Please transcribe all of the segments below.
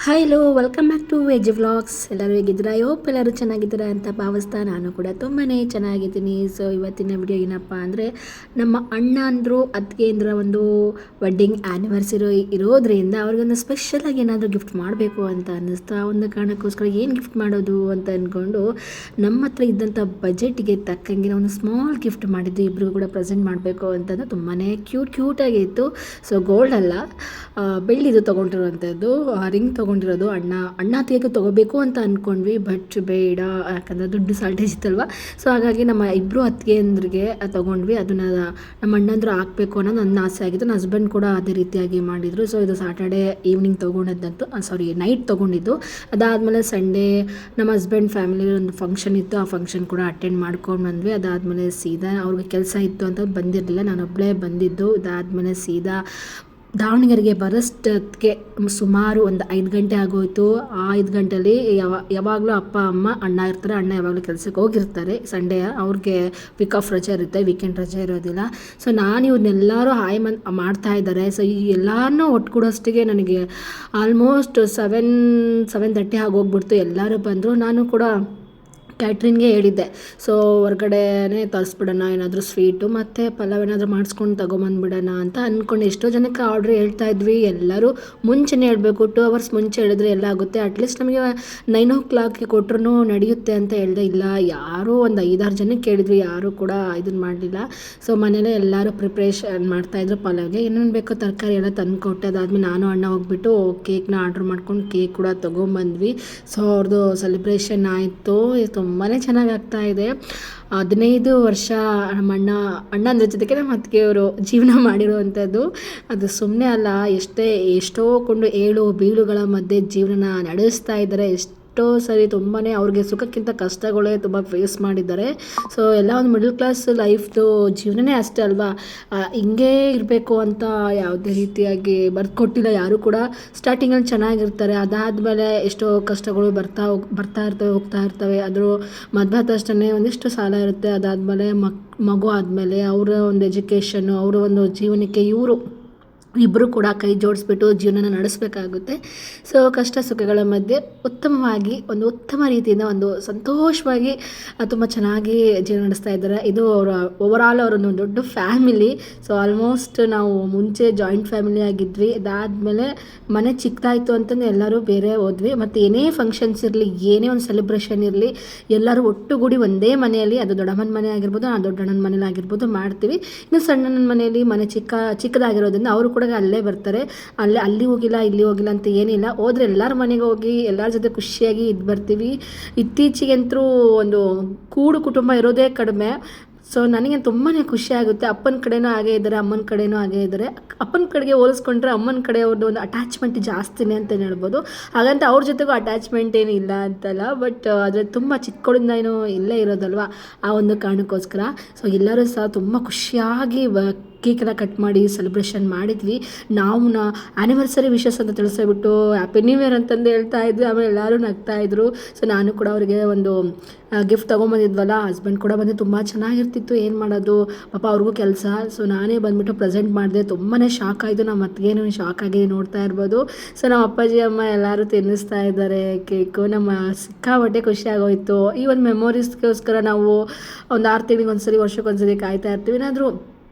Hello welcome back to veg vlogs. ಎಲ್ಲರೂ ಹೇಗಿದ್ದೀರಾ? Hope ಎಲ್ಲರೂ ಚೆನ್ನಾಗಿದ್ದೀರಾ ಅಂತ ಭಾವಿಸ್ತಾ ನಾನು ಕೂಡ ತುಂಬಾ ಚೆನ್ನಾಗಿದ್ದೀನಿ. ಸೊ ಇವತ್ತಿನ ವಿಡಿಯೋ ಏನಪ್ಪ ಅಂದರೆ, ನಮ್ಮ ಅಣ್ಣ ಅಂದರು ಅತ್ತಿಗೆಂದ್ರ ಒಂದು ವೆಡ್ಡಿಂಗ್ ಆ್ಯನಿವರ್ಸರಿ ಇರೋದ್ರಿಂದ ಅವ್ರಿಗೊಂದು ಸ್ಪೆಷಲಾಗಿ ಏನಾದರೂ ಗಿಫ್ಟ್ ಮಾಡಬೇಕು ಅಂತ ಅನ್ನಿಸ್ತು. ಆ ಒಂದು ಕಾರಣಕ್ಕೋಸ್ಕರ ಏನು ಗಿಫ್ಟ್ ಮಾಡೋದು ಅಂತ ಅಂದ್ಕೊಂಡು ನಮ್ಮ ಹತ್ರ ಇದ್ದಂಥ ಬಜೆಟ್ಗೆ ತಕ್ಕಂಗೆ ಒಂದು ಸ್ಮಾಲ್ ಗಿಫ್ಟ್ ಮಾಡಿದ್ದು. ಇಬ್ಬರಿಗೂ ಕೂಡ ಪ್ರೆಸೆಂಟ್ ಮಾಡಬೇಕು ಅಂತಂದು ತುಂಬಾ ಕ್ಯೂಟಾಗಿತ್ತು. ಸೊ ಗೋಲ್ಡ್ ಅಲ್ಲ, ಬೆಳ್ಳಿದು ತೊಗೊಂಡಿರುವಂಥದ್ದು, ರಿಂಗ್ ತೊಗೊಂಡಿರೋದು. ಅಣ್ಣ ಅತ್ತಿಗೆಗೆ ತೊಗೋಬೇಕು ಅಂತ ಅಂದ್ಕೊಂಡ್ವಿ, ಬಟ್ ಬೇಡ, ಯಾಕಂದರೆ ದುಡ್ಡು ಸಾಲ್ಟೇಜ್ ಇತ್ತಲ್ವ. ಸೊ ಹಾಗಾಗಿ ನಮ್ಮ ಇಬ್ಬರು ಅತ್ತಿಗೆಯಂದ್ರಿಗೆ ತೊಗೊಂಡ್ವಿ. ಅದನ್ನು ನಮ್ಮ ಅಣ್ಣಂದ್ರು ಹಾಕಬೇಕು ಅನ್ನೋದು ನನ್ನ ಆಸೆ ಆಗಿತ್ತು. ನನ್ನ ಹಸ್ಬೆಂಡ್ ಕೂಡ ಅದೇ ರೀತಿಯಾಗಿ ಮಾಡಿದರು. ಸೊ ಇದು ಸಾಟರ್ಡೇ ಈವ್ನಿಂಗ್ ತೊಗೊಂಡದ್ದಂತು, ನೈಟ್ ತೊಗೊಂಡಿದ್ದು. ಅದಾದಮೇಲೆ ಸಂಡೇ ನಮ್ಮ ಹಸ್ಬೆಂಡ್ ಫ್ಯಾಮಿಲಿ ಒಂದು ಫಂಕ್ಷನ್ ಇತ್ತು, ಆ ಫಂಕ್ಷನ್ ಕೂಡ ಅಟೆಂಡ್ ಮಾಡ್ಕೊಂಡು ಬಂದ್ವಿ. ಅದಾದಮೇಲೆ ಸೀದಾ ಅವ್ರಿಗೆ ಕೆಲಸ ಇತ್ತು ಅಂತ ಬಂದಿರಲಿಲ್ಲ, ನಾನೊಬ್ಬಳೇ ಬಂದಿದ್ದು. ಅದಾದಮೇಲೆ ಸೀದಾ ದಾವಣಗೆರೆಗೆ ಬರೋಷ್ಟೊತ್ತಿಗೆ ಸುಮಾರು ಒಂದು 5 ಗಂಟೆ ಆಗೋಯಿತು. ಆ 5 ಗಂಟೆಯಲ್ಲಿ ಯಾವಾಗಲೂ ಅಪ್ಪ ಅಮ್ಮ ಅಣ್ಣ ಇರ್ತಾರೆ. ಅಣ್ಣ ಯಾವಾಗಲೂ ಕೆಲಸಕ್ಕೆ ಹೋಗಿರ್ತಾರೆ. ಸಂಡೇ ಅವ್ರಿಗೆ ವೀಕ್ ಆಫ್ ರಜೆ ಇರುತ್ತೆ, ವೀಕೆಂಡ್ ರಜೆ ಇರೋದಿಲ್ಲ. ಸೊ ನಾನು ಇವ್ರನ್ನೆಲ್ಲರೂ ಮಾಡ್ತಾ ಇದ್ದಾರೆ. ಸೊ ಈ ಎಲ್ಲರನ್ನೂ ಒಟ್ಟುಗೂಡೋಷ್ಟಿಗೆ ನನಗೆ ಆಲ್ಮೋಸ್ಟ್ 7:30 ಆಗೋಗ್ಬಿಡ್ತು. ಎಲ್ಲರೂ ಬಂದರು. ನಾನು ಕೂಡ ಕ್ಯಾಟ್ರಿನ್ಗೆ ಹೇಳಿದ್ದೆ, ಸೊ ಹೊರ್ಗಡೆನೇ ತರಿಸ್ಬಿಡೋಣ, ಏನಾದರೂ ಸ್ವೀಟು ಮತ್ತು ಪಲಾವ್ ಏನಾದರೂ ಮಾಡಿಸ್ಕೊಂಡು ತೊಗೊಂಬಂದ್ಬಿಡೋಣ ಅಂತ ಅಂದ್ಕೊಂಡು. ಎಷ್ಟೋ ಜನಕ್ಕೆ ಆರ್ಡ್ರ್ ಹೇಳ್ತಾ ಇದ್ವಿ. ಎಲ್ಲರೂ ಮುಂಚೆನೇ ಹೇಳಬೇಕು, 2 hours ಮುಂಚೆ ಹೇಳಿದ್ರೆ ಎಲ್ಲ ಆಗುತ್ತೆ. ಅಟ್ಲೀಸ್ಟ್ ನಮಗೆ 9 o'clock ಕೊಟ್ಟರು ನಡೆಯುತ್ತೆ ಅಂತ ಹೇಳಿದೆ. ಇಲ್ಲ, ಯಾರೂ ಒಂದು 5-6 ಜನಕ್ಕೆ ಕೇಳಿದ್ವಿ, ಯಾರೂ ಕೂಡ ಇದನ್ನು ಮಾಡಲಿಲ್ಲ. ಸೊ ಮನೇಲೇ ಎಲ್ಲರೂ ಪ್ರಿಪ್ರೇಷನ್ ಮಾಡ್ತಾಯಿದ್ರು ಪಲಾವ್ಗೆ. ಏನೇನು ಬೇಕೋ ತರಕಾರಿ ಎಲ್ಲ ತಂದುಕೊಟ್ಟೆ. ಅದಾದಮೇಲೆ ನಾನು ಅಣ್ಣ ಹೋಗ್ಬಿಟ್ಟು ಕೇಕ್ನ ಆರ್ಡ್ರ್ ಮಾಡ್ಕೊಂಡು ಕೇಕ್ ಕೂಡ ತೊಗೊಂಬಂದ್ವಿ. ಸೊ ಅವ್ರದ್ದು ಸೆಲೆಬ್ರೇಷನ್ ಆಯಿತು. ತುಂಬಾ ಚೆನ್ನಾಗಿ ಆಗ್ತಾಯಿದೆ. 15 ವರ್ಷ ನಮ್ಮ ಅಣ್ಣಂದ್ರ ಜೊತೆಗೆ ನಮ್ಮ ಅತ್ತಿಗೆಯವರು ಜೀವನ ಮಾಡಿರುವಂಥದ್ದು. ಅದು ಸುಮ್ಮನೆ ಅಲ್ಲ, ಎಷ್ಟೋ ಕೊಂಡು ಏಳು ಬೀಳುಗಳ ಮಧ್ಯೆ ಜೀವನ ನಡೆಸ್ತಾ ಇದ್ದಾರೆ. ಎಷ್ಟೋ ಸರಿ ತುಂಬಾ ಅವ್ರಿಗೆ ಸುಖಕ್ಕಿಂತ ಕಷ್ಟಗಳೇ ತುಂಬ ಫೇಸ್ ಮಾಡಿದ್ದಾರೆ. ಸೊ ಎಲ್ಲ ಒಂದು ಮಿಡಲ್ ಕ್ಲಾಸ್ ಲೈಫ್ದು ಜೀವನನೇ ಅಷ್ಟೇ ಅಲ್ವಾ. ಹಿಂಗೇ ಇರಬೇಕು ಅಂತ ಯಾವುದೇ ರೀತಿಯಾಗಿ ಬರ್ಕೊಟ್ಟಿಲ್ಲ ಯಾರೂ ಕೂಡ. ಸ್ಟಾರ್ಟಿಂಗಲ್ಲಿ ಚೆನ್ನಾಗಿರ್ತಾರೆ, ಅದಾದಮೇಲೆ ಎಷ್ಟೋ ಕಷ್ಟಗಳು ಬರ್ತಾ ಇರ್ತವೆ, ಹೋಗ್ತಾ ಇರ್ತವೆ. ಅದ್ರ ಮದುವೆ ತಕ್ಷಣ ಒಂದಿಷ್ಟು ಸಾಲ ಇರುತ್ತೆ. ಅದಾದಮೇಲೆ ಮಗು ಆದಮೇಲೆ ಅವರ ಒಂದು ಎಜುಕೇಷನ್ನು, ಅವರ ಒಂದು ಜೀವನಕ್ಕೆ ಇವರು ಇಬ್ಬರು ಕೂಡ ಕೈ ಜೋಡಿಸ್ಬಿಟ್ಟು ಜೀವನನ ನಡೆಸಬೇಕಾಗುತ್ತೆ. ಸೊ ಕಷ್ಟ ಸುಖಗಳ ಮಧ್ಯೆ ಉತ್ತಮವಾಗಿ ಒಂದು ಉತ್ತಮ ರೀತಿಯಿಂದ ಒಂದು ಸಂತೋಷವಾಗಿ ತುಂಬ ಚೆನ್ನಾಗಿ ಜೀವನ ನಡೆಸ್ತಾ ಇದ್ದಾರೆ. ಇದು ಅವರ ಓವರಾಲ್ ಅವರೊಂದು ದೊಡ್ಡ ಫ್ಯಾಮಿಲಿ. ಸೊ ಆಲ್ಮೋಸ್ಟ್ ನಾವು ಮುಂಚೆ ಜಾಯಿಂಟ್ ಫ್ಯಾಮಿಲಿ ಆಗಿದ್ವಿ. ಅದಾದಮೇಲೆ ಮನೆ ಚಿಕ್ಕದಾಯಿತು ಅಂತಂದು ಎಲ್ಲರೂ ಬೇರೆ ಹೋದ್ವಿ. ಮತ್ತು ಏನೇ ಫಂಕ್ಷನ್ಸ್ ಇರಲಿ, ಏನೇ ಒಂದು ಸೆಲೆಬ್ರೇಷನ್ ಇರಲಿ, ಎಲ್ಲರೂ ಒಟ್ಟುಗೂಡಿ ಒಂದೇ ಮನೆಯಲ್ಲಿ, ಅದು ದೊಡ್ಡಮ್ಮನ ಮನೆ ಆಗಿರ್ಬೋದು, ಆ ದೊಡ್ಡಣ್ಣನ ಮನೇಲಿ ಆಗಿರ್ಬೋದು ಮಾಡ್ತೀವಿ. ಇನ್ನು ಸಣ್ಣನ ಮನೆಯಲ್ಲಿ ಮನೆ ಚಿಕ್ಕದಾಗಿರೋದ್ರಿಂದ ಅವರು ಕೂಡ ಅಲ್ಲೇ ಬರ್ತಾರೆ. ಅಲ್ಲಿ ಹೋಗಿಲ್ಲ ಇಲ್ಲಿ ಹೋಗಿಲ್ಲ ಅಂತ ಏನಿಲ್ಲ, ಹೋದ್ರೆ ಎಲ್ಲರ ಮನೆಗೆ ಹೋಗಿ ಎಲ್ಲರ ಜೊತೆ ಖುಷಿಯಾಗಿ ಬರ್ತೀವಿ. ಇತ್ತೀಚೆಗಂತೂ ಒಂದು ಕೂಡು ಕುಟುಂಬ ಇರೋದೇ ಕಡಿಮೆ. ಸೊ ನನಗೆ ತುಂಬಾ ಖುಷಿ ಆಗುತ್ತೆ. ಅಪ್ಪನ ಕಡೆನೂ ಹಾಗೇ ಇದ್ದಾರೆ, ಅಮ್ಮನ ಕಡೆನೂ ಹಾಗೇ ಇದ್ದಾರೆ. ಅಪ್ಪನ ಕಡೆಗೆ ಹೋಲಿಸ್ಕೊಂಡ್ರೆ ಅಮ್ಮನ ಕಡೆ ಅವ್ರದ್ದು ಒಂದು ಅಟ್ಯಾಚ್ಮೆಂಟ್ ಜಾಸ್ತಿನೇ ಅಂತ ಹೇಳ್ಬೋದು. ಹಾಗಂತ ಅವ್ರ ಜೊತೆಗೂ ಅಟ್ಯಾಚ್ಮೆಂಟ್ ಏನು ಇಲ್ಲ ಅಂತಲ್ಲ, ಬಟ್ ಆದರೆ ತುಂಬ ಚಿಕ್ಕಗಳಿಂದ ಏನೋ ಇಲ್ಲೇ ಇರೋದಲ್ವ, ಆ ಒಂದು ಕಾರಣಕ್ಕೋಸ್ಕರ. ಸೊ ಎಲ್ಲರೂ ಸಹ ತುಂಬ ಖುಷಿಯಾಗಿ ಕೇಕೆಲ್ಲ ಕಟ್ ಮಾಡಿ ಸೆಲೆಬ್ರೇಷನ್ ಮಾಡಿದ್ವಿ. ನಾವು ಆ್ಯನಿವರ್ಸರಿ ವಿಶಸ್ ಅಂತ ತಿಳಿಸ್ಬಿಟ್ಟು ಹ್ಯಾಪಿ ನ್ಯೂ ಇಯರ್ ಅಂತಂದು ಹೇಳ್ತಾ ಇದ್ವಿ. ಆಮೇಲೆ ಎಲ್ಲರೂ ನಗ್ತಾಯಿದ್ರು. ಸೊ ನಾನು ಕೂಡ ಅವರಿಗೆ ಒಂದು ಗಿಫ್ಟ್ ತೊಗೊಂಬಂದಿದ್ವಲ್ಲ, ಹಸ್ಬೆಂಡ್ ಕೂಡ ಬಂದು ತುಂಬ ಚೆನ್ನಾಗಿರ್ತಿತ್ತು, ಏನು ಮಾಡೋದು ಪಾಪ ಅವ್ರಿಗೂ ಕೆಲಸ. ಸೊ ನಾನೇ ಬಂದುಬಿಟ್ಟು ಪ್ರೆಸೆಂಟ್ ಮಾಡಿದೆ. ತುಂಬಾ ಶಾಕ್ ಆಯಿತು. ನಮ್ಮ ಅತ್ತಿಗೇನು ಶಾಕ್ ಆಗಿ ನೋಡ್ತಾ ಇರ್ಬೋದು. ಸೊ ನಮ್ಮ ಅಪ್ಪಾಜಿ ಅಮ್ಮ ಎಲ್ಲರೂ ತಿನ್ನಿಸ್ತಾ ಇದ್ದಾರೆ ಕೇಕು. ನಮ್ಮ ಸಿಕ್ಕಾಪಟ್ಟೆ ಖುಷಿ ಆಗೋಯಿತು. ಈ ಒಂದು ಮೆಮೊರೀಸ್ಗೋಸ್ಕರ ನಾವು ಒಂದು 6 ತಿಂಗಳಿಗೆ ಒಂದ್ಸರಿ, ವರ್ಷಕ್ಕೊಂದ್ಸರಿ ಕಾಯ್ತಾ ಇರ್ತೀವಿ. ಏನಾದರೂ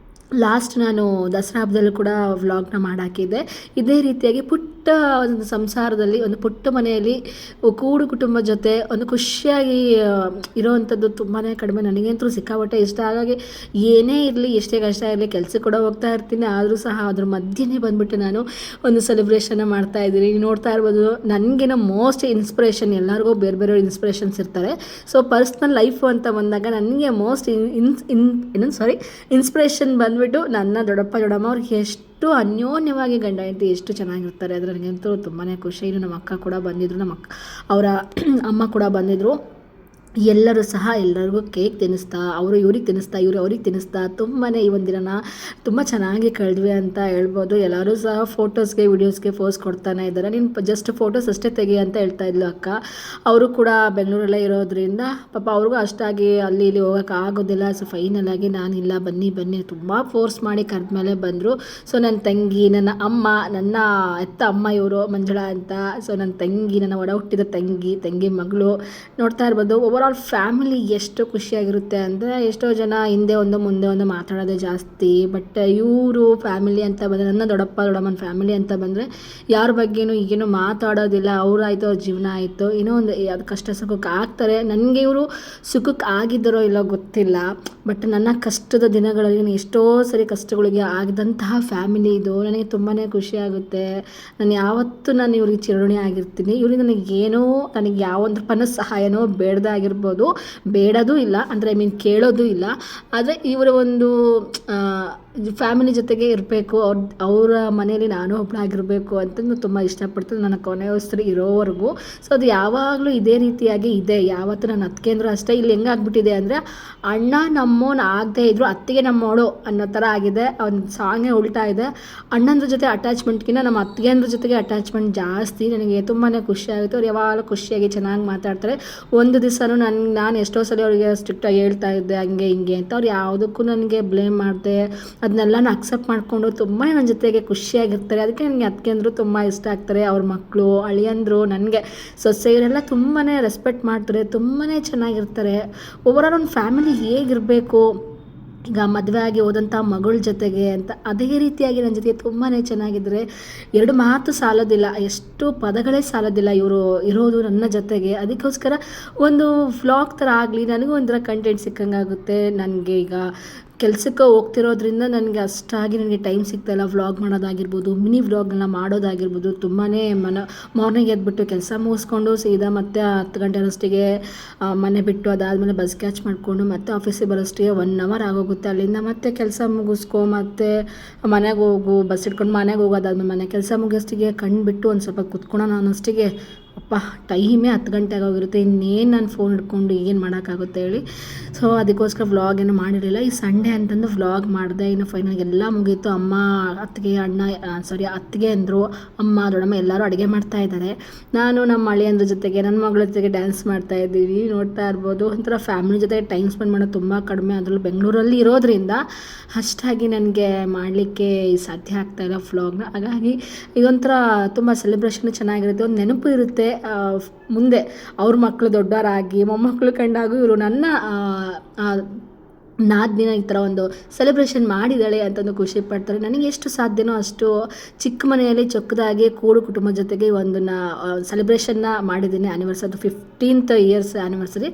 ಲಾಸ್ಟ್ ನಾನು ದಸರಾ ಹಬ್ಬದಲ್ಲೂ ಕೂಡ ವ್ಲಾಗ್ನ ಮಾಡಾಕಿದ್ದೆ. ಇದೇ ರೀತಿಯಾಗಿ ಪುಟ್ಟ ಒಂದು ಸಂಸಾರದಲ್ಲಿ, ಒಂದು ಪುಟ್ಟ ಮನೆಯಲ್ಲಿ ಕೂಡು ಕುಟುಂಬ ಜೊತೆ ಒಂದು ಖುಷಿಯಾಗಿ ಇರೋವಂಥದ್ದು ತುಂಬಾ ಕಡಿಮೆ. ನನಗಂತೂ ಸಿಕ್ಕಾಪಟ್ಟೆ ಇಷ್ಟ. ಹಾಗಾಗಿ ಏನೇ ಇರಲಿ, ಎಷ್ಟೇ ಕಷ್ಟ ಇರಲಿ, ಕೆಲಸಕ್ಕೆ ಕೂಡ ಹೋಗ್ತಾ ಇರ್ತೀನಿ, ಆದರೂ ಸಹ ಅದ್ರ ಮಧ್ಯೆ ಬಂದುಬಿಟ್ಟು ನಾನು ಒಂದು ಸೆಲೆಬ್ರೇಷನ್ನ ಮಾಡ್ತಾಯಿದ್ದೀನಿ. ನೋಡ್ತಾ ಇರ್ಬೋದು, ನನಗೇನೋ ಮೋಸ್ಟ್ ಇನ್ಸ್ಪಿರೇಷನ್, ಎಲ್ಲರಿಗೂ ಬೇರೆ ಬೇರೆ ಇನ್ಸ್ಪಿರೇಷನ್ಸ್ ಇರ್ತಾರೆ. ಸೊ ಪರ್ಸ್ನಲ್ ಲೈಫು ಅಂತ ಬಂದಾಗ ನನಗೆ ಮೋಸ್ಟ್ ಇನ್ಸ್ಪಿರೇಷನ್ ಬಂದುಬಿಟ್ಟು ನನ್ನ ದೊಡ್ಡಮ್ಮ. ಅವ್ರಿಗೆ ಎಷ್ಟು ಅನ್ಯೋನ್ಯವಾಗಿ ಗಂಡ ಹೆಂಡತಿ ಎಷ್ಟು ಚೆನ್ನಾಗಿರ್ತಾರೆ, ಆದರೆ ನನಗಂತೂ ತುಂಬಾ ಖುಷಿ. ಇನ್ನು ನಮ್ಮ ಅಕ್ಕ ಕೂಡ ಬಂದಿದ್ದರು, ಅವರ ಅಮ್ಮ ಕೂಡ ಬಂದಿದ್ದರು. ಎಲ್ಲರೂ ಸಹ ಎಲ್ಲರಿಗೂ ಕೇಕ್ ತಿನ್ನಿಸ್ತಾ, ಅವರು ಇವ್ರಿಗೆ ತಿನ್ನಿಸ್ತಾ, ಇವರು ಅವ್ರಿಗೆ ತಿನ್ನಿಸ್ತಾ ತುಂಬಾ ಈ ಒಂದು ದಿನನ ತುಂಬ ಚೆನ್ನಾಗಿ ಕಳೆದ್ವಿ ಅಂತ ಹೇಳ್ಬೋದು. ಎಲ್ಲರೂ ಸಹ ಫೋಟೋಸ್ಗೆ ವೀಡಿಯೋಸ್ಗೆ ಪೋಸ್ ಕೊಡ್ತಾನೆ ಇದ್ದಾರೆ. ನೀನು ಜಸ್ಟ್ ಫೋಟೋಸ್ ಅಷ್ಟೇ ತೆಗಿ ಅಂತ ಹೇಳ್ತಾ ಇದ್ಲು ಅಕ್ಕ. ಅವರು ಕೂಡ ಬೆಂಗಳೂರಲ್ಲೇ ಇರೋದ್ರಿಂದ ಪಾಪ ಅವ್ರಿಗೂ ಅಷ್ಟಾಗಿ ಅಲ್ಲಿ ಇಲ್ಲಿ ಹೋಗೋಕೆ ಆಗೋದಿಲ್ಲ. ಸೊ ಫೈನಲ್ ಆಗಿ ನಾನಿಲ್ಲ ಬನ್ನಿ ಬನ್ನಿ ತುಂಬ ಫೋರ್ಸ್ ಮಾಡಿ ಕರೆದ್ಮೇಲೆ ಬಂದರು. ಸೊ ನನ್ನ ತಂಗಿ, ನನ್ನ ಅಮ್ಮ, ನನ್ನ ಎತ್ತ ಅಮ್ಮ ಇವರು ಮಂಜುಳಾ ಅಂತ. ಸೊ ನನ್ನ ತಂಗಿ, ನನ್ನ ಒಡ ಹುಟ್ಟಿದ ತಂಗಿ ಮಗಳು ನೋಡ್ತಾ ಇರ್ಬೋದು. ಓವರ್ ಆಲ್ ಫ್ಯಾಮಿಲಿ ಎಷ್ಟು ಖುಷಿಯಾಗಿರುತ್ತೆ ಅಂದರೆ, ಎಷ್ಟೋ ಜನ ಹಿಂದೆ ಒಂದು ಮುಂದೆ ಒಂದು ಮಾತಾಡೋದೇ ಜಾಸ್ತಿ. ಬಟ್ ಇವರು ಫ್ಯಾಮಿಲಿ ಅಂತ ಬಂದರೆ, ನನ್ನ ದೊಡ್ಡಮ್ಮನ ಫ್ಯಾಮಿಲಿ ಅಂತ ಬಂದರೆ ಯಾರ ಬಗ್ಗೆನೂ ಈಗೇನು ಮಾತಾಡೋದಿಲ್ಲ. ಅವರಾಯಿತು, ಅವ್ರ ಜೀವನ ಆಯಿತು, ಏನೋ ಒಂದು ಅದು ಕಷ್ಟ ಸುಖಕ್ಕೆ ಆಗ್ತಾರೆ. ನನಗೆ ಇವರು ಸುಖಕ್ಕೆ ಆಗಿದ್ದಾರೋ ಇಲ್ಲೋ ಗೊತ್ತಿಲ್ಲ. ಬಟ್ ನನ್ನ ಕಷ್ಟದ ದಿನಗಳಲ್ಲಿ ಎಷ್ಟೋ ಸರಿ ಕಷ್ಟಗಳಿಗೆ ಆಗಿದಂತಹ ಫ್ಯಾಮಿಲಿ ಇದು. ನನಗೆ ತುಂಬಾ ಖುಷಿಯಾಗುತ್ತೆ. ನಾನು ಇವ್ರಿಗೆ ಚಿರಋಣಿ ಆಗಿರ್ತೀನಿ. ಇವ್ರಿಗೆ ನನಗೆ ಯಾವೊಂದು ರೂಪಾಯಿನೂ ಸಹಾಯನೋ ಬೇಡದಾಗಿರ್ಬೋದು, ಬೇಡೋದು ಇಲ್ಲ ಅಂದರೆ ಕೇಳೋದು ಇಲ್ಲ. ಆದರೆ ಇವರ ಒಂದು ಫ್ಯಾಮಿಲಿ ಜೊತೆಗೆ ಇರಬೇಕು, ಅವರ ಮನೆಯಲ್ಲಿ ನಾನು ಒಬ್ಬಳಾಗಿರಬೇಕು ಅಂತಂದು ತುಂಬ ಇಷ್ಟಪಡ್ತೀನಿ ನನ್ನ ಕೊನೆಯೋಸ್ತ್ರಿ ಇರೋವರೆಗೂ. ಸೊ ಅದು ಯಾವಾಗಲೂ ಇದೇ ರೀತಿಯಾಗಿ ಇದೆ. ಯಾವತ್ತೂ ನನ್ನ ಅತ್ತಿಗೆಂದ್ರು ಅಷ್ಟೇ. ಇಲ್ಲಿ ಹೆಂಗಾಗ್ಬಿಟ್ಟಿದೆ ಅಂದರೆ, ಅಣ್ಣ ನಮ್ಮೋನು ಆಗದೆ ಇದ್ರು ಅತ್ತಿಗೆ ನಮ್ಮೋಳು ಅನ್ನೋ ಥರ ಆಗಿದೆ. ಒಂದು ಸಾಂಗೇ ಉಲ್ಟಾ ಇದೆ. ಅಣ್ಣಂದ್ರ ಜೊತೆ ಅಟ್ಯಾಚ್ಮೆಂಟ್ಗಿಂತ ನಮ್ಮ ಅತ್ತಿಗೆಂದ್ರ ಜೊತೆಗೆ ಅಟ್ಯಾಚ್ಮೆಂಟ್ ಜಾಸ್ತಿ. ನನಗೆ ತುಂಬಾ ಖುಷಿ ಆಗುತ್ತೆ. ಅವ್ರು ಯಾವಾಗಲೂ ಖುಷಿಯಾಗಿ ಚೆನ್ನಾಗಿ ಮಾತಾಡ್ತಾರೆ. ಒಂದು ದಿವಸನೂ ನಾನು ಎಷ್ಟೋ ಸಲ ಅವರಿಗೆ ಸ್ಟ್ರಿಕ್ಟಾಗಿ ಹೇಳ್ತಾ ಇದ್ದೆ ಹಂಗೆ ಹಿಂಗೆ ಅಂತ. ಅವ್ರು ಯಾವುದಕ್ಕೂ ನನಗೆ ಬ್ಲೇಮ್ ಮಾಡಿದೆ, ಅದನ್ನೆಲ್ಲನೂ ಅಕ್ಸೆಪ್ಟ್ ಮಾಡಿಕೊಂಡು ತುಂಬಾ ನನ್ನ ಜೊತೆಗೆ ಖುಷಿಯಾಗಿರ್ತಾರೆ. ಅದಕ್ಕೆ ನನಗೆ ಅತ್ತಿಗೆಂದ್ರು ತುಂಬ ಇಷ್ಟ ಆಗ್ತಾರೆ. ಅವ್ರ ಮಕ್ಕಳು, ಅಳಿಯಂದರು, ನನಗೆ ಸೊಸೆ ಇವರೆಲ್ಲ ತುಂಬಾ ರೆಸ್ಪೆಕ್ಟ್ ಮಾಡ್ತಾರೆ, ತುಂಬಾ ಚೆನ್ನಾಗಿರ್ತಾರೆ. ಓವರಾಲ್ ಒಂದು ಫ್ಯಾಮಿಲಿ ಹೇಗಿರಬೇಕು, ಈಗ ಮದುವೆ ಆಗಿ ಹೋದಂಥ ಮಗಳ ಜೊತೆಗೆ ಅಂತ ಅದೇ ರೀತಿಯಾಗಿ ನನ್ನ ಜೊತೆಗೆ ತುಂಬಾ ಚೆನ್ನಾಗಿದ್ದರೆ ಎರಡು ಮಾತು ಸಾಲೋದಿಲ್ಲ, ಎಷ್ಟು ಪದಗಳೇ ಸಾಲೋದಿಲ್ಲ ಇವರು ಇರೋದು ನನ್ನ ಜೊತೆಗೆ. ಅದಕ್ಕೋಸ್ಕರ ಒಂದು ವ್ಲಾಗ್ ಥರ ಆಗಲಿ, ನನಗೂ ಒಂಥರ ಕಂಟೆಂಟ್ ಸಿಕ್ಕಂಗಾಗುತ್ತೆ. ನನಗೆ ಈಗ ಕೆಲಸಕ್ಕೆ ಹೋಗ್ತಿರೋದ್ರಿಂದ ನನಗೆ ಅಷ್ಟಾಗಿ ನನಗೆ ಟೈಮ್ ಸಿಗ್ತಾಯಿಲ್ಲ. ವ್ಲಾಗ್ ಮಾಡೋದಾಗಿರ್ಬೋದು, ಮಿನಿ ವ್ಲಾಗ್ನ ಮಾಡೋದಾಗಿರ್ಬೋದು. ತುಂಬಾ ಮಾರ್ನಿಂಗ್ ಎದ್ಬಿಟ್ಟು ಕೆಲಸ ಮುಗಿಸ್ಕೊಂಡು ಸೀದಾ ಮತ್ತೆ 10 ಗಂಟೆಯಷ್ಟೊತ್ತಿಗೆ ಮನೆ ಬಿಟ್ಟು, ಅದಾದಮೇಲೆ ಬಸ್ ಕ್ಯಾಚ್ ಮಾಡಿಕೊಂಡು ಮತ್ತೆ ಆಫೀಸಿಗೆ ಬರೋಷ್ಟಿಗೆ 1 ಅವರ್ ಆಗೋಗುತ್ತೆ. ಅಲ್ಲಿಂದ ಮತ್ತೆ ಕೆಲಸ ಮುಗಿಸ್ಕೊ ಮತ್ತೆ ಮನೆಗೆ ಹೋಗು, ಬಸ್ ಇಟ್ಕೊಂಡು ಮನೆಗೆ ಹೋಗೋದಾದ್ಮೇಲೆ ಮನೆ ಕೆಲಸ ಮುಗಿಯೋಷ್ಟಿಗೆ ಕಣ್ಣು ಬಿಟ್ಟು ಒಂದು ಸ್ವಲ್ಪ ಕುತ್ಕೊಳ್ಳೋಣ ಅನ್ನೋಷ್ಟಿಗೆ ಅಪ್ಪ ಟೈಮೇ 10 ಗಂಟೆ ಆಗೋಗಿರುತ್ತೆ. ಇನ್ನೇನು ನಾನು ಫೋನ್ ಹಿಡ್ಕೊಂಡು ಏನು ಮಾಡೋಕ್ಕಾಗುತ್ತೆ ಹೇಳಿ. ಸೊ ಅದಕ್ಕೋಸ್ಕರ ವ್ಲಾಗ್ ಏನು ಮಾಡಿರಲಿಲ್ಲ. ಈ ಸಂಡೇ ಅಂತಂದು ವ್ಲಾಗ್ ಮಾಡಿದೆ. ಇನ್ನು ಫೈನಲ್ ಎಲ್ಲ ಮುಗೀತು. ಅಮ್ಮ, ಅತ್ತಿಗೆ ಅಂದರು, ಅಮ್ಮ, ದೊಡ್ಡಮ್ಮ ಎಲ್ಲರೂ ಅಡುಗೆ ಮಾಡ್ತಾಯಿದ್ದಾರೆ. ನಾನು ನಮ್ಮ ಅಳಿಯಂದ್ರ ಜೊತೆಗೆ, ನನ್ನ ಮಗಳ ಜೊತೆಗೆ ಡ್ಯಾನ್ಸ್ ಮಾಡ್ತಾಯಿದ್ದೀವಿ. ನೋಡ್ತಾ ಇರ್ಬೋದು. ಒಂಥರ ಫ್ಯಾಮಿಲಿ ಜೊತೆಗೆ ಟೈಮ್ ಸ್ಪೆಂಡ್ ಮಾಡೋದು ತುಂಬ ಕಡಿಮೆ. ಅದರಲ್ಲೂ ಬೆಂಗಳೂರಲ್ಲಿ ಇರೋದ್ರಿಂದ ಅಷ್ಟಾಗಿ ನನಗೆ ಮಾಡಲಿಕ್ಕೆ ಸಾಧ್ಯ ಆಗ್ತಾಯಿಲ್ಲ ವ್ಲಾಗ್ನ. ಹಾಗಾಗಿ ಇದೊಂಥರ ತುಂಬ ಸೆಲೆಬ್ರೇಷನ್ ಚೆನ್ನಾಗಿರುತ್ತೆ, ಒಂದು ನೆನಪು ಇರುತ್ತೆ. ಮುಂದೆ ಅವ್ರ ಮಕ್ಕಳು ದೊಡ್ಡವರಾಗಿ ಮೊಮ್ಮಕ್ಕಳು ಕಂಡಾಗೂ ಇವರು ನನ್ನ ನಾದಿನ ಈ ಥರ ಒಂದು ಸೆಲೆಬ್ರೇಷನ್ ಮಾಡಿದ್ದಾಳೆ ಅಂತಂದು ಖುಷಿ ಪಡ್ತಾರೆ. ನನಗೆ ಎಷ್ಟು ಸಾಧ್ಯನೋ ಅಷ್ಟು ಚಿಕ್ಕ ಮನೆಯಲ್ಲಿ ಚೊಕ್ಕದಾಗಿ ಕೂಡು ಕುಟುಂಬದ ಜೊತೆಗೆ ಒಂದನ್ನು ಸೆಲೆಬ್ರೇಷನ್ನ ಮಾಡಿದ್ದೀನಿ. Anniversary 15th years anniversary.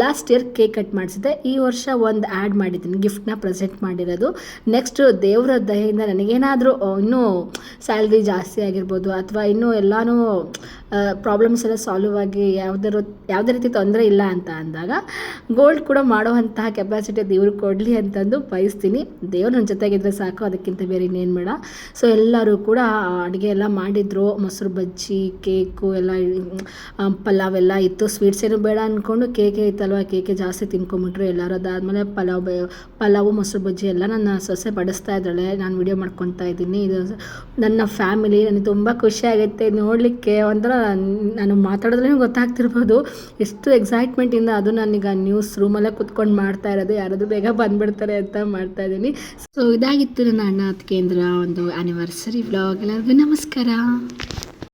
Last year cake cut ಮಾಡಿಸಿದ್ದೆ. ಈ ವರ್ಷ ಒಂದು ಆ್ಯಡ್ ಮಾಡಿದ್ದೀನಿ, ಗಿಫ್ಟ್ನ ಪ್ರೆಸೆಂಟ್ ಮಾಡಿರೋದು. ನೆಕ್ಸ್ಟ್ ದೇವರ ದಯೆಯಿಂದ ನನಗೇನಾದರೂ ಇನ್ನೂ ಸ್ಯಾಲ್ರಿ ಜಾಸ್ತಿ ಆಗಿರ್ಬೋದು, ಅಥವಾ ಇನ್ನೂ ಎಲ್ಲನೂ ಪ್ರಾಬ್ಲಮ್ಸ್ ಎಲ್ಲ ಸಾಲ್ವ್ ಆಗಿ ಯಾವುದೇ ರೀತಿ ತೊಂದರೆ ಇಲ್ಲ ಅಂತ ಅಂದಾಗ ಗೋಲ್ಡ್ ಕೂಡ ಮಾಡುವಂತಹ ಕೆಪಾಸಿಟಿ ದೇವ್ರು ಕೊಡಲಿ ಅಂತಂದು ಬಯಸ್ತೀನಿ. ದೇವ್ರು ನನ್ನ ಜೊತೆಗಿದ್ರೆ ಸಾಕು, ಅದಕ್ಕಿಂತ ಬೇರೆ ಇನ್ನೇನು ಬೇಡ. ಸೊ ಎಲ್ಲರೂ ಕೂಡ ಅಡುಗೆ ಎಲ್ಲ ಮಾಡಿದರು. ಮೊಸರು ಬಜ್ಜಿ, ಕೇಕು ಎಲ್ಲ, ಪಲಾವ್ ಎಲ್ಲ ಇತ್ತು. ಸ್ವೀಟ್ಸ್ ಏನು ಬೇಡ ಅಂದ್ಕೊಂಡು ಕೇಕೆ ಇತ್ತಲ್ವ, ಕೇಕೆ ಜಾಸ್ತಿ ತಿನ್ಕೊಂಬಿಟ್ರು ಎಲ್ಲರೂ. ಅದಾದಮೇಲೆ ಪಲಾವು, ಮೊಸರು ಬಜ್ಜಿ ಎಲ್ಲ ನನ್ನ ಸೊಸೆ ಬಡಿಸ್ತಾ ಇದ್ದಾಳೆ, ನಾನು ವಿಡಿಯೋ ಮಾಡ್ಕೊತಾ ಇದ್ದೀನಿ. ಇದು ನನ್ನ ಫ್ಯಾಮಿಲಿ. ನನಗೆ ತುಂಬ ಖುಷಿಯಾಗುತ್ತೆ ನೋಡಲಿಕ್ಕೆ. ಒಂಥರ ನಾನು ಮಾತಾಡೋದ್ರೇ ಗೊತ್ತಾಗ್ತಿರ್ಬೋದು ಎಷ್ಟು ಎಕ್ಸೈಟ್ಮೆಂಟಿಂದ. ಅದು ನಾನೀಗ ನ್ಯೂಸ್ ರೂಮಲ್ಲೇ ಕುತ್ಕೊಂಡು ಮಾಡ್ತಾ ಇರೋದು, ಯಾರಾದರೂ ಬೇಗ ಬಂದುಬಿಡ್ತಾರೆ ಅಂತ ಮಾಡ್ತಾ ಇದ್ದೀನಿ. ಸೊ ಇದಾಗಿತ್ತು ನನ್ನ ಅಣ್ಣ ಅತ್ತಿಗೆಂದ್ರ ಒಂದು ಆ್ಯನಿವರ್ಸರಿ ವ್ಲಾಗ್. ಎಲ್ಲರಿಗೂ ನಮಸ್ಕಾರ.